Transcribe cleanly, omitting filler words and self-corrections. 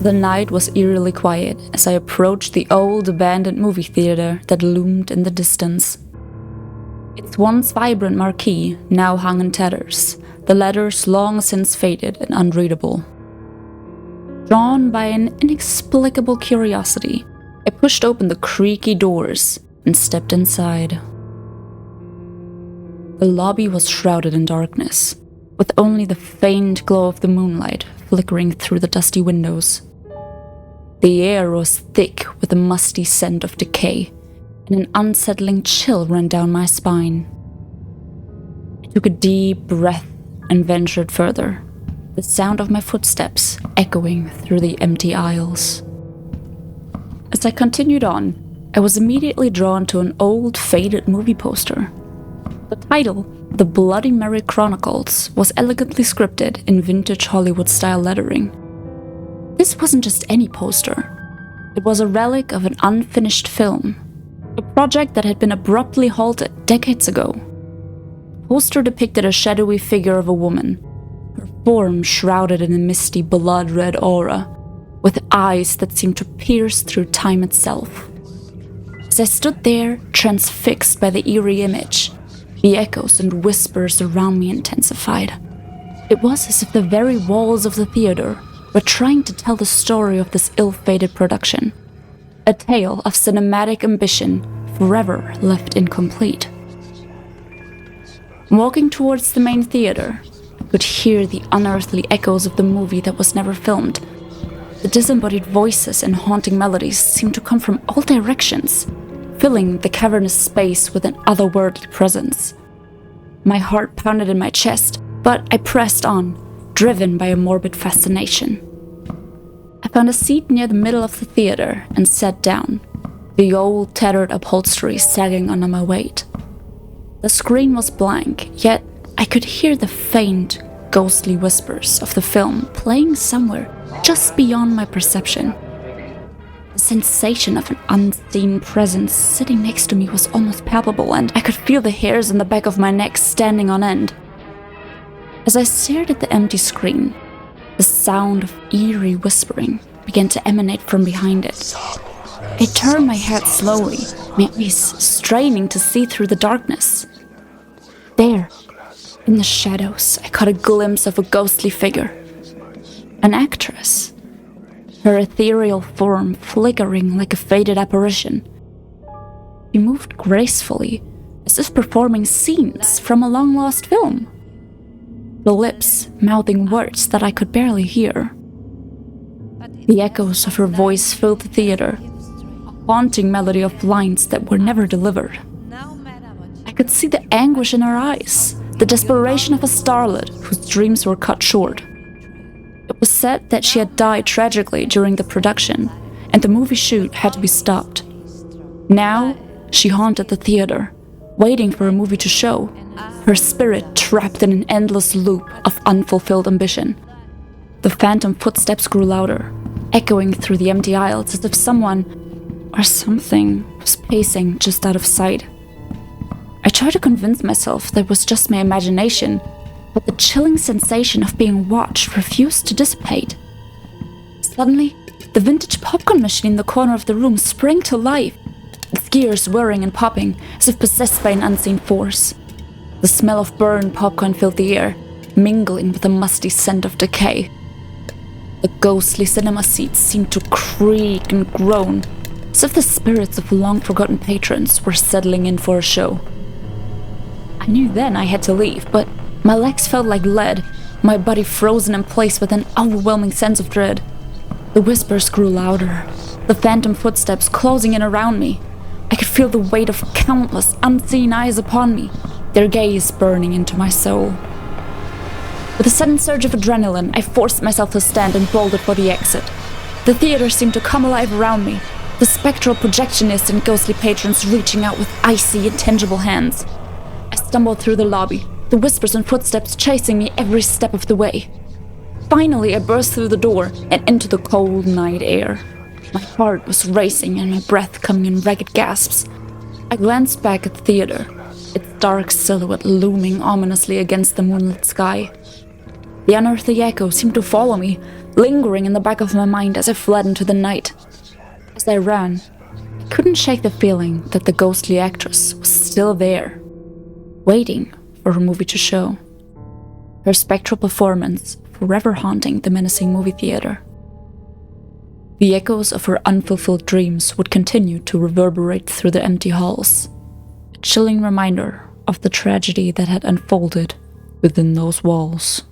The night was eerily quiet as I approached the old abandoned movie theater that loomed in the distance. Its once vibrant marquee now hung in tatters, the letters long since faded and unreadable. Drawn by an inexplicable curiosity, I pushed open the creaky doors and stepped inside. The lobby was shrouded in darkness, with only the faint glow of the moonlight flickering through the dusty windows. The air was thick with a musty scent of decay, and an unsettling chill ran down my spine. I took a deep breath and ventured further, the sound of my footsteps echoing through the empty aisles. As I continued on, I was immediately drawn to an old, faded movie poster. The title, The Bloody Mary Chronicles, was elegantly scripted in vintage Hollywood-style lettering. This wasn't just any poster. It was a relic of an unfinished film, a project that had been abruptly halted decades ago. The poster depicted a shadowy figure of a woman, her form shrouded in a misty blood-red aura, with eyes that seemed to pierce through time itself. As I stood there, transfixed by the eerie image, the echoes and whispers around me intensified. It was as if the very walls of the theater were trying to tell the story of this ill-fated production, a tale of cinematic ambition forever left incomplete. Walking towards the main theater, I could hear the unearthly echoes of the movie that was never filmed. The disembodied voices and haunting melodies seemed to come from all directions, filling the cavernous space with an otherworldly presence. My heart pounded in my chest, but I pressed on, driven by a morbid fascination. I found a seat near the middle of the theater and sat down, the old tattered upholstery sagging under my weight. The screen was blank, yet I could hear the faint, ghostly whispers of the film playing somewhere just beyond my perception. The sensation of an unseen presence sitting next to me was almost palpable, and I could feel the hairs on the back of my neck standing on end. As I stared at the empty screen, the sound of eerie whispering began to emanate from behind it. I turned my head slowly, my eyes straining to see through the darkness. There, in the shadows, I caught a glimpse of a ghostly figure. An actress, her ethereal form flickering like a faded apparition. She moved gracefully, as if performing scenes from a long-lost film, the lips mouthing words that I could barely hear. The echoes of her voice filled the theater, a haunting melody of lines that were never delivered. I could see the anguish in her eyes, the desperation of a starlet whose dreams were cut short. It was said that she had died tragically during the production, and the movie shoot had to be stopped. Now, she haunted the theater, waiting for a movie to show, her spirit trapped in an endless loop of unfulfilled ambition. The phantom footsteps grew louder, echoing through the empty aisles as if someone or something was pacing just out of sight. I tried to convince myself that it was just my imagination, but the chilling sensation of being watched refused to dissipate. Suddenly, the vintage popcorn machine in the corner of the room sprang to life, its gears whirring and popping as if possessed by an unseen force. The smell of burned popcorn filled the air, mingling with the musty scent of decay. The ghostly cinema seats seemed to creak and groan, as if the spirits of long-forgotten patrons were settling in for a show. I knew then I had to leave, but my legs felt like lead, my body frozen in place with an overwhelming sense of dread. The whispers grew louder, the phantom footsteps closing in around me. I could feel the weight of countless unseen eyes upon me, their gaze burning into my soul. With a sudden surge of adrenaline, I forced myself to stand and bolted for the exit. The theater seemed to come alive around me, the spectral projectionists and ghostly patrons reaching out with icy, intangible hands. I stumbled through the lobby, the whispers and footsteps chasing me every step of the way. Finally, I burst through the door and into the cold night air. My heart was racing and my breath coming in ragged gasps. I glanced back at the theater, its dark silhouette looming ominously against the moonlit sky. The unearthly echo seemed to follow me, lingering in the back of my mind as I fled into the night. As I ran, I couldn't shake the feeling that the ghostly actress was still there, waiting for her movie to show. Her spectral performance forever haunting the menacing movie theater. The echoes of her unfulfilled dreams would continue to reverberate through the empty halls, a chilling reminder of the tragedy that had unfolded within those walls.